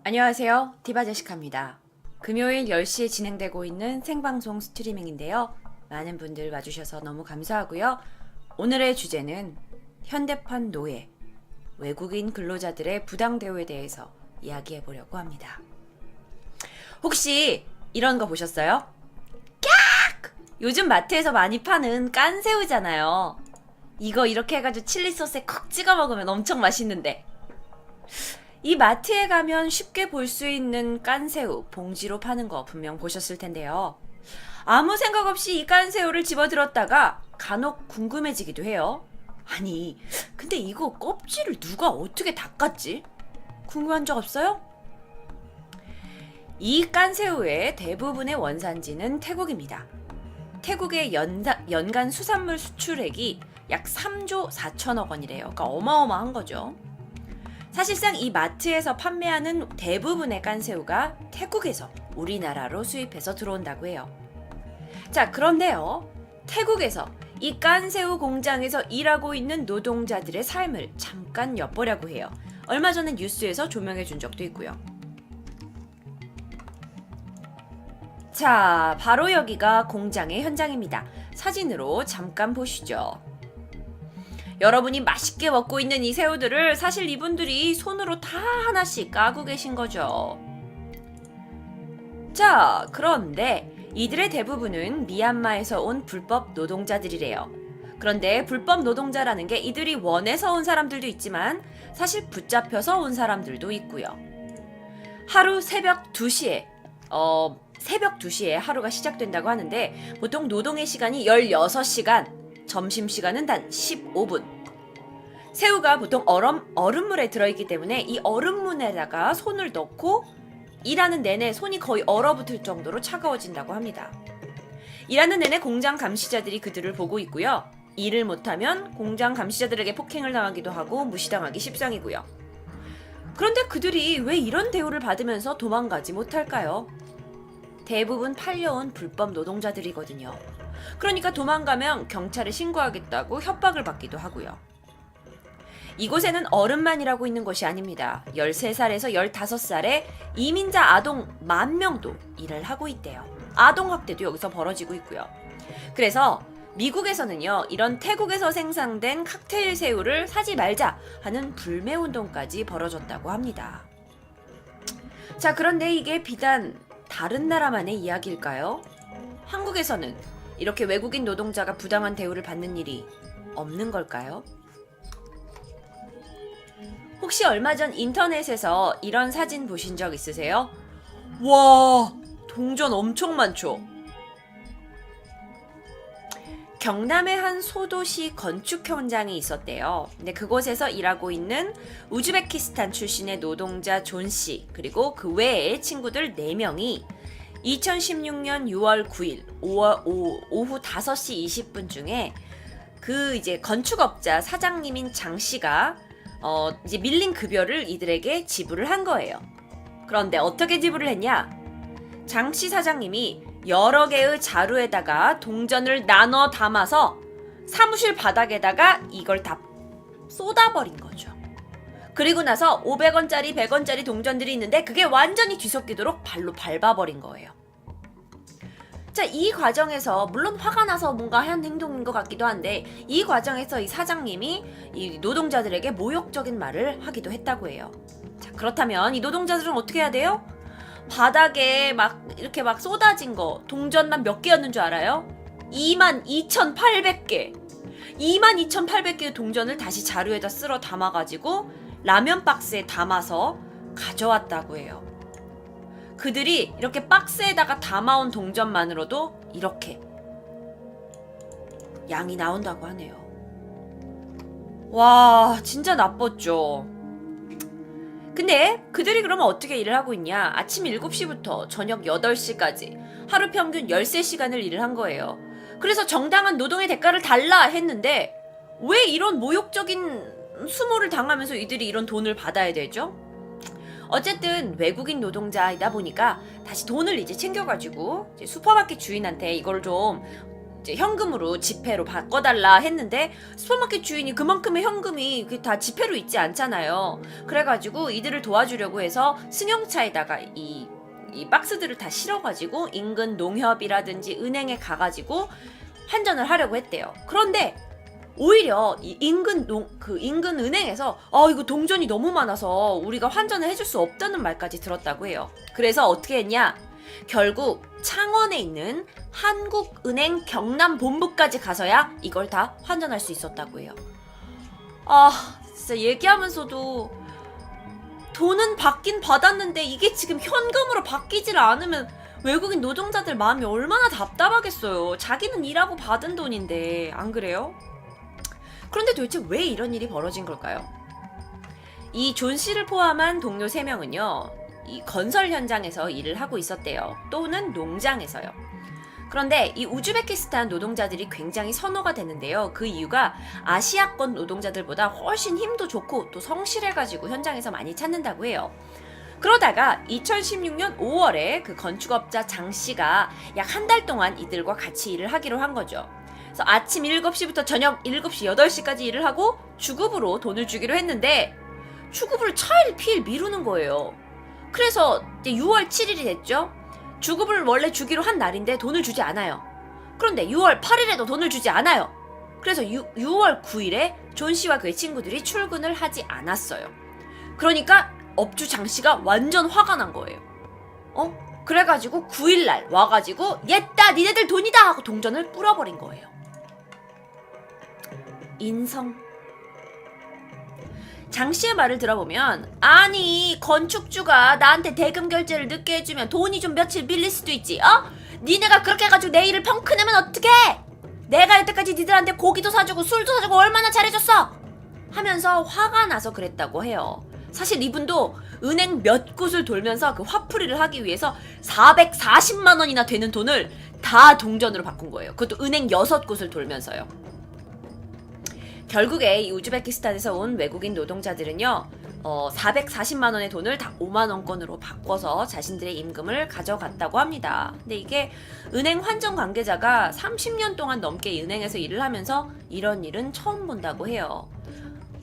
안녕하세요. 디바제시카입니다. 금요일 10시에 진행되고 있는 생방송 스트리밍인데요. 많은 분들 와주셔서 너무 감사하고요. 오늘의 주제는 현대판 노예, 외국인 근로자들의 부당 대우에 대해서 이야기해 보려고 합니다. 혹시 이런 거 보셨어요? 깍! 요즘 마트에서 많이 파는 깐새우잖아요. 이거 이렇게 해가지고 칠리 소스에 콕 찍어 먹으면 엄청 맛있는데 이 마트에 가면 쉽게 볼 수 있는 깐새우 봉지로 파는 거 분명 보셨을 텐데요. 아무 생각 없이 이 깐새우를 집어들었다가 간혹 궁금해지기도 해요. 아니, 근데 이거 껍질을 누가 어떻게 닦았지? 궁금한 적 없어요? 이 깐새우의 대부분의 원산지는 태국입니다. 태국의 연간 수산물 수출액이 약 3조 4천억 원이래요. 그러니까 어마어마한 거죠. 사실상 이 마트에서 판매하는 대부분의 깐새우가 태국에서 우리나라로 수입해서 들어온다고 해요. 자, 그런데요. 태국에서 이 깐새우 공장에서 일하고 있는 노동자들의 삶을 잠깐 엿보려고 해요. 얼마 전에 뉴스에서 조명해 준 적도 있고요. 자, 바로 여기가 공장의 현장입니다. 사진으로 잠깐 보시죠. 여러분이 맛있게 먹고 있는 이 새우들을 사실 이분들이 손으로 다 하나씩 까고 계신 거죠. 자, 그런데 이들의 대부분은 미얀마에서 온 불법 노동자들이래요. 그런데 불법 노동자라는 게 이들이 원해서 온 사람들도 있지만 사실 붙잡혀서 온 사람들도 있고요. 하루 새벽 2시에 하루가 시작된다고 하는데 보통 노동의 시간이 16시간, 점심시간은 단 15분. 새우가 보통 얼음물에 들어있기 때문에 이 얼음물에다가 손을 넣고 일하는 내내 손이 거의 얼어붙을 정도로 차가워진다고 합니다. 일하는 내내 공장 감시자들이 그들을 보고 있고요. 일을 못하면 공장 감시자들에게 폭행을 당하기도 하고 무시당하기 십상이고요. 그런데 그들이 왜 이런 대우를 받으면서 도망가지 못할까요? 대부분 팔려온 불법 노동자들이거든요. 그러니까 도망가면 경찰에 신고하겠다고 협박을 받기도 하고요. 이곳에는 어른만 일하고 있는 것이 아닙니다. 13살에서 15살의 이민자 아동 10,000명도 일을 하고 있대요. 아동학대도 여기서 벌어지고 있고요. 그래서 미국에서는요, 이런 태국에서 생산된 칵테일 새우를 사지 말자 하는 불매운동까지 벌어졌다고 합니다. 자, 그런데 이게 비단 다른 나라만의 이야기일까요? 한국에서는 이렇게 외국인 노동자가 부당한 대우를 받는 일이 없는 걸까요? 혹시 얼마 전 인터넷에서 이런 사진 보신 적 있으세요? 와, 동전 엄청 많죠? 경남의 한 소도시 건축 현장이 있었대요. 근데 그곳에서 일하고 있는 우즈베키스탄 출신의 노동자 존 씨, 그리고 그 외의 친구들 4명이 2016년 6월 9일 오후 5시 20분 중에 그 이제 건축업자 사장님인 장 씨가 이제 밀린 급여를 이들에게 지불을 한 거예요. 그런데 어떻게 지불을 했냐? 장 씨 사장님이 여러 개의 자루에다가 동전을 나눠 담아서 사무실 바닥에다가 이걸 다 쏟아버린 거죠. 그리고 나서 500원짜리, 100원짜리 동전들이 있는데 그게 완전히 뒤섞이도록 발로 밟아버린 거예요. 자, 이 과정에서 물론 화가 나서 뭔가 한 행동인 것 같기도 한데 이 과정에서 이 사장님이 이 노동자들에게 모욕적인 말을 하기도 했다고 해요. 자, 그렇다면 이 노동자들은 어떻게 해야 돼요? 바닥에 막 이렇게 막 쏟아진 거 동전만 몇 개였는 줄 알아요? 22,800개 22,800개의 동전을 다시 자루에다 쓸어 담아가지고 라면 박스에 담아서 가져왔다고 해요. 그들이 이렇게 박스에다가 담아온 동전만으로도 이렇게 양이 나온다고 하네요. 와, 진짜 나빴죠. 근데 그들이 그러면 어떻게 일을 하고 있냐? 아침 7시부터 저녁 8시까지 하루 평균 13시간을 일을 한 거예요. 그래서 정당한 노동의 대가를 달라 했는데 왜 이런 모욕적인 수모를 당하면서 이들이 이런 돈을 받아야 되죠? 어쨌든 외국인 노동자이다 보니까 다시 돈을 이제 챙겨가지고 이제 슈퍼마켓 주인한테 이걸 좀 이제 현금으로 지폐로 바꿔달라 했는데 슈퍼마켓 주인이 그만큼의 현금이 다 지폐로 있지 않잖아요. 그래가지고 이들을 도와주려고 해서 승용차에다가 이 박스들을 다 실어가지고 인근 농협이라든지 은행에 가가지고 환전을 하려고 했대요. 그런데 오히려 이 인근 은행에서 이거 동전이 너무 많아서 우리가 환전을 해줄 수 없다는 말까지 들었다고 해요. 그래서 어떻게 했냐? 결국 창원에 있는 한국은행 경남본부까지 가서야 이걸 다 환전할 수 있었다고 해요. 진짜 얘기하면서도 돈은 받긴 받았는데 이게 지금 현금으로 바뀌질 않으면 외국인 노동자들 마음이 얼마나 답답하겠어요. 자기는 일하고 받은 돈인데, 안 그래요? 그런데 도대체 왜 이런 일이 벌어진 걸까요? 이 존 씨를 포함한 동료 3명은요, 이 건설 현장에서 일을 하고 있었대요. 또는 농장에서요. 그런데 이 우즈베키스탄 노동자들이 굉장히 선호가 됐는데요. 그 이유가 아시아권 노동자들보다 훨씬 힘도 좋고 또 성실해가지고 현장에서 많이 찾는다고 해요. 그러다가 2016년 5월에 그 건축업자 장 씨가 약 한 달 동안 이들과 같이 일을 하기로 한 거죠. 그래서 아침 7시부터 저녁 7시, 8시까지 일을 하고 주급으로 돈을 주기로 했는데 주급을 차일피일 미루는 거예요. 그래서 이제 6월 7일이 됐죠. 주급을 원래 주기로 한 날인데 돈을 주지 않아요. 그런데 6월 8일에도 돈을 주지 않아요. 그래서 6월 9일에 존 씨와 그의 친구들이 출근을 하지 않았어요. 그러니까 업주 장 씨가 완전 화가 난 거예요. 그래가지고 9일날 와가지고 옛다 니네들 돈이다 하고 동전을 뿌려버린 거예요. 인성. 장 씨의 말을 들어보면 아니 건축주가 나한테 대금 결제를 늦게 해주면 돈이 좀 며칠 밀릴 수도 있지. 니네가 그렇게 해가지고 내 일을 펑크내면 어떡해? 내가 여태까지 니들한테 고기도 사주고 술도 사주고 얼마나 잘해줬어? 하면서 화가 나서 그랬다고 해요. 사실 이분도 은행 몇 곳을 돌면서 그 화풀이를 하기 위해서 440만 원이나 되는 돈을 다 동전으로 바꾼 거예요. 그것도 은행 6곳을 돌면서요. 결국에 이 우즈베키스탄에서 온 외국인 노동자들은요, 440만 원의 돈을 다 5만 원권으로 바꿔서 자신들의 임금을 가져갔다고 합니다. 근데 이게 은행 환전 관계자가 30년 동안 넘게 은행에서 일을 하면서 이런 일은 처음 본다고 해요.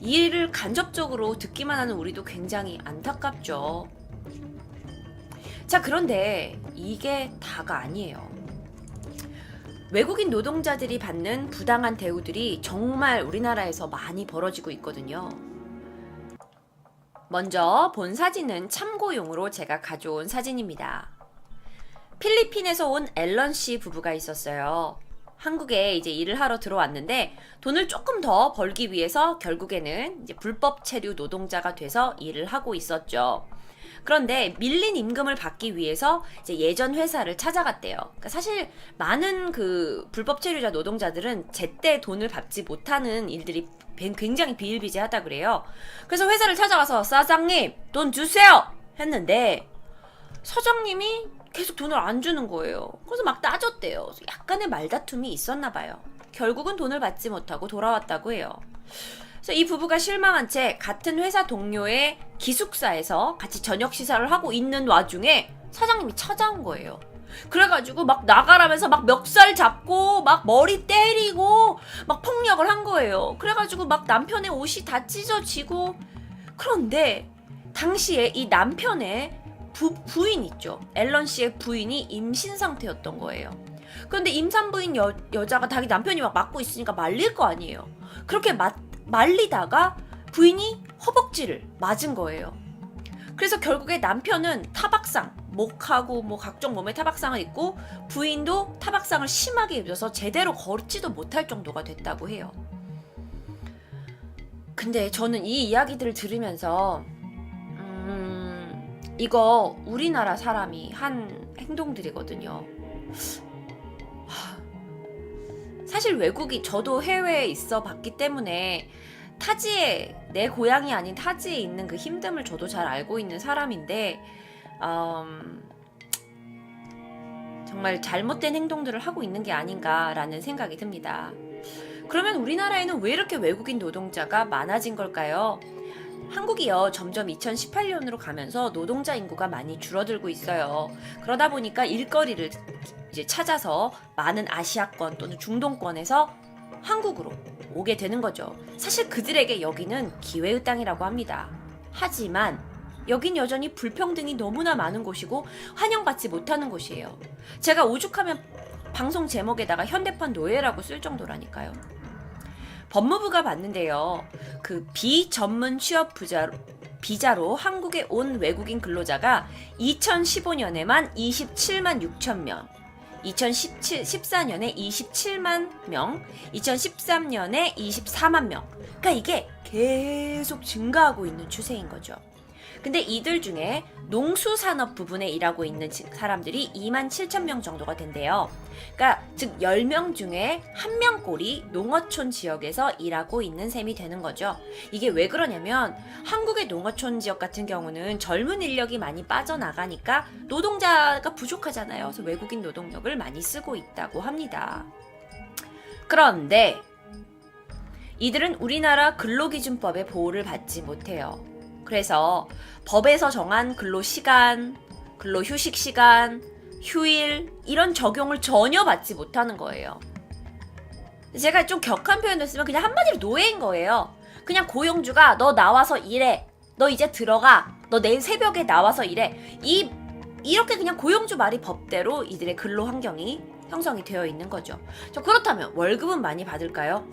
이 일을 간접적으로 듣기만 하는 우리도 굉장히 안타깝죠. 자, 그런데 이게 다가 아니에요. 외국인 노동자들이 받는 부당한 대우들이 정말 우리나라에서 많이 벌어지고 있거든요. 먼저 본 사진은 참고용으로 제가 가져온 사진입니다. 필리핀에서 온 앨런 씨 부부가 있었어요. 한국에 이제 일을 하러 들어왔는데 돈을 조금 더 벌기 위해서 결국에는 이제 불법 체류 노동자가 돼서 일을 하고 있었죠. 그런데 밀린 임금을 받기 위해서 이제 예전 회사를 찾아갔대요. 그러니까 사실 많은 그 불법 체류자 노동자들은 제때 돈을 받지 못하는 일들이 굉장히 비일비재하다 그래요. 그래서 회사를 찾아가서 사장님 돈 주세요 했는데 사장님이 계속 돈을 안 주는 거예요. 그래서 막 따졌대요. 약간의 말다툼이 있었나 봐요. 결국은 돈을 받지 못하고 돌아왔다고 해요. 그래서 이 부부가 실망한 채 같은 회사 동료의 기숙사에서 같이 저녁 식사를 하고 있는 와중에 사장님이 찾아온 거예요. 그래가지고 막 나가라면서 막 멱살 잡고 막 머리 때리고 막 폭력을 한 거예요. 그래가지고 막 남편의 옷이 다 찢어지고. 그런데 당시에 이 남편의 부인 있죠. 앨런 씨의 부인이 임신 상태였던 거예요. 그런데 임산부인 여자가 자기 남편이 막 맞고 있으니까 말릴 거 아니에요. 그렇게 말리다가 부인이 허벅지를 맞은 거예요. 그래서 결국에 남편은 타박상, 목하고 뭐 각종 몸에 타박상을 입고 부인도 타박상을 심하게 입어서 제대로 걷지도 못할 정도가 됐다고 해요. 근데 저는 이 이야기들을 들으면서 이거 우리나라 사람이 한 행동들이거든요. 사실 저도 해외에 있어 봤기 때문에 타지에, 내 고향이 아닌 타지에 있는 그 힘듦을 저도 잘 알고 있는 사람인데 정말 잘못된 행동들을 하고 있는 게 아닌가라는 생각이 듭니다. 그러면 우리나라에는 왜 이렇게 외국인 노동자가 많아진 걸까요? 한국이요, 점점 2018년으로 가면서 노동자 인구가 많이 줄어들고 있어요. 그러다 보니까 이제 찾아서 많은 아시아권 또는 중동권에서 한국으로 오게 되는 거죠. 사실 그들에게 여기는 기회의 땅이라고 합니다. 하지만 여긴 여전히 불평등이 너무나 많은 곳이고 환영받지 못하는 곳이에요. 제가 오죽하면 방송 제목에다가 현대판 노예라고 쓸 정도라니까요. 법무부가 봤는데요. 그 비전문 취업 비자로 한국에 온 외국인 근로자가 2015년에만 27만 6천 명, 2014년에 27만 명, 2013년에 24만 명. 그러니까 이게 계속 증가하고 있는 추세인 거죠. 근데 이들 중에 농수산업 부분에 일하고 있는 사람들이 2만 7천 명 정도가 된대요. 그러니까 즉 10명 중에 1명꼴이 농어촌 지역에서 일하고 있는 셈이 되는 거죠. 이게 왜 그러냐면 한국의 농어촌 지역 같은 경우는 젊은 인력이 많이 빠져나가니까 노동자가 부족하잖아요. 그래서 외국인 노동력을 많이 쓰고 있다고 합니다. 그런데 이들은 우리나라 근로기준법의 보호를 받지 못해요. 그래서 법에서 정한 근로시간, 근로휴식시간, 휴일 이런 적용을 전혀 받지 못하는 거예요. 제가 좀 격한 표현을 쓰면 그냥 한마디로 노예인 거예요. 그냥 고용주가 너 나와서 일해. 너 이제 들어가. 너 내일 새벽에 나와서 일해. 이렇게 그냥 고용주 말이 법대로 이들의 근로 환경이 형성이 되어 있는 거죠. 그렇다면 월급은 많이 받을까요?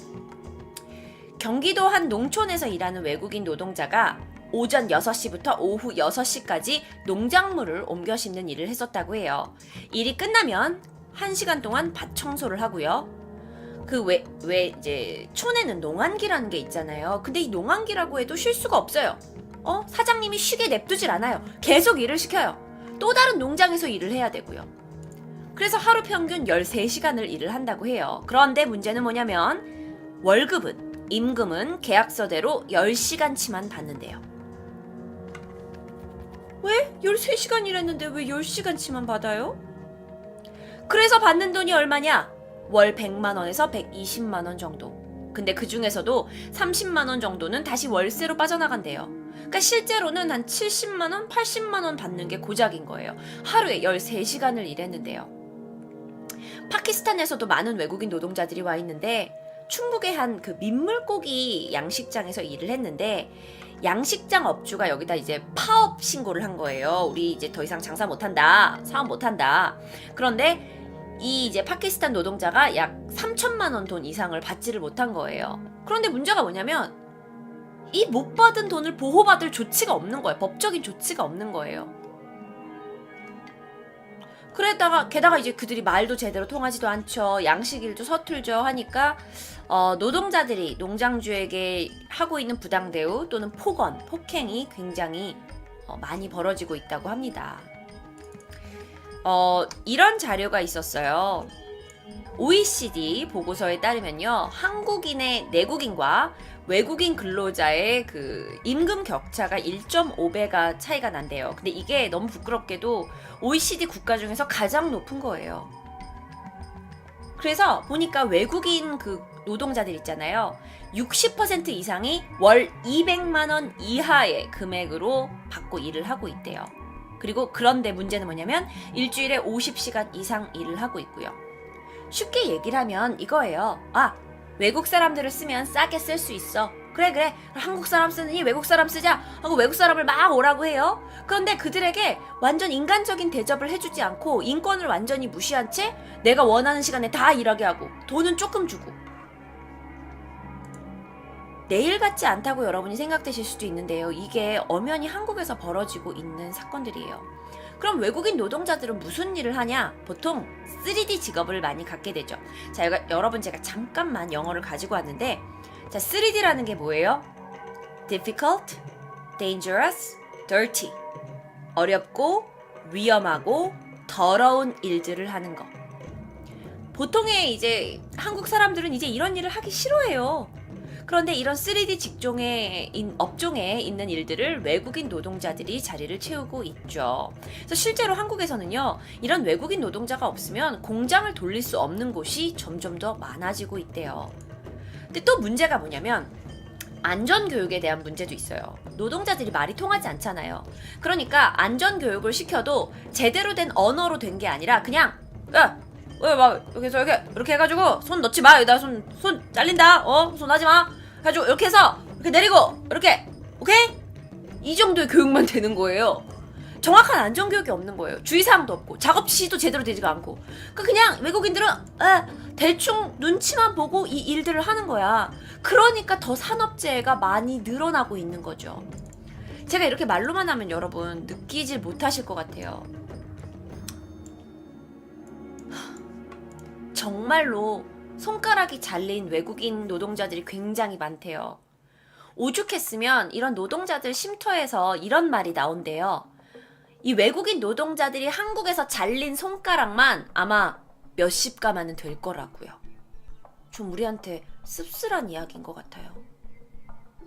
경기도 한 농촌에서 일하는 외국인 노동자가 오전 6시부터 오후 6시까지 농작물을 옮겨 심는 일을 했었다고 해요. 일이 끝나면 1시간 동안 밭 청소를 하고요. 이제 촌에는 농한기라는 게 있잖아요. 근데 이 농한기라고 해도 쉴 수가 없어요. 사장님이 쉬게 냅두질 않아요. 계속 일을 시켜요. 또 다른 농장에서 일을 해야 되고요. 그래서 하루 평균 13시간을 일을 한다고 해요. 그런데 문제는 뭐냐면 월급은, 임금은 계약서대로 10시간치만 받는데요. 왜? 13시간 일했는데 왜 10시간치만 받아요? 그래서 받는 돈이 얼마냐? 월 100만원에서 120만원 정도. 근데 그 중에서도 30만원 정도는 다시 월세로 빠져나간대요. 그러니까 실제로는 한 70만원, 80만원 받는 게 고작인 거예요. 하루에 13시간을 일했는데요. 파키스탄에서도 많은 외국인 노동자들이 와 있는데 충북의 한 그 민물고기 양식장에서 일을 했는데 양식장 업주가 여기다 이제 파업 신고를 한 거예요. 우리 이제 더 이상 장사 못한다. 사업 못한다. 그런데 이 이제 파키스탄 노동자가 약 3천만 원 돈 이상을 받지를 못한 거예요. 그런데 문제가 뭐냐면 이 못 받은 돈을 보호받을 조치가 없는 거예요. 법적인 조치가 없는 거예요. 게다가 이제 그들이 말도 제대로 통하지도 않죠. 양식일도 서툴죠 하니까 노동자들이 농장주에게 하고 있는 부당 대우 또는 폭행이 굉장히 많이 벌어지고 있다고 합니다. 이런 자료가 있었어요. OECD 보고서에 따르면요, 한국인의 내국인과 외국인 근로자의 그 임금 격차가 1.5배가 차이가 난대요. 근데 이게 너무 부끄럽게도 OECD 국가 중에서 가장 높은 거예요. 그래서 보니까 외국인 그 노동자들 있잖아요. 60% 이상이 월 200만 원 이하의 금액으로 받고 일을 하고 있대요. 그리고 그런데 문제는 뭐냐면 일주일에 50시간 이상 일을 하고 있고요. 쉽게 얘기를 하면 이거예요. 외국 사람들을 쓰면 싸게 쓸 수 있어. 그래. 한국 사람 쓰느니 외국 사람 쓰자 하고 외국 사람을 막 오라고 해요. 그런데 그들에게 완전 인간적인 대접을 해주지 않고 인권을 완전히 무시한 채 내가 원하는 시간에 다 일하게 하고 돈은 조금 주고. 내일 같지 않다고 여러분이 생각되실 수도 있는데요. 이게 엄연히 한국에서 벌어지고 있는 사건들이에요. 그럼 외국인 노동자들은 무슨 일을 하냐? 보통 3D 직업을 많이 갖게 되죠. 자, 여러분 제가 잠깐만 영어를 가지고 왔는데, 자, 3D라는 게 뭐예요? difficult, dangerous, dirty. 어렵고 위험하고 더러운 일들을 하는 거. 보통의 이제 한국 사람들은 이제 이런 일을 하기 싫어해요. 그런데 이런 3D 업종에 있는 일들을 외국인 노동자들이 자리를 채우고 있죠. 그래서 실제로 한국에서는요, 이런 외국인 노동자가 없으면 공장을 돌릴 수 없는 곳이 점점 더 많아지고 있대요. 근데 또 문제가 뭐냐면 안전교육에 대한 문제도 있어요. 노동자들이 말이 통하지 않잖아요. 그러니까 안전교육을 시켜도 제대로 된 언어로 된 게 아니라 그냥 왜 막 이렇게 해가지고 손 넣지 마. 여기다 손 잘린다. 손 하지 마. 해가지고 이렇게 해서 이렇게 내리고 이렇게 오케이? 이 정도의 교육만 되는 거예요. 정확한 안전교육이 없는 거예요. 주의사항도 없고 작업 지시도 제대로 되지가 않고 그냥 외국인들은 대충 눈치만 보고 이 일들을 하는 거야. 그러니까 더 산업재해가 많이 늘어나고 있는 거죠. 제가 이렇게 말로만 하면 여러분 느끼질 못하실 것 같아요. 정말로 손가락이 잘린 외국인 노동자들이 굉장히 많대요. 오죽했으면 이런 노동자들 쉼터에서 이런 말이 나온대요. 이 외국인 노동자들이 한국에서 잘린 손가락만 아마 몇십 가마는 될 거라고요. 좀 우리한테 씁쓸한 이야기인 것 같아요.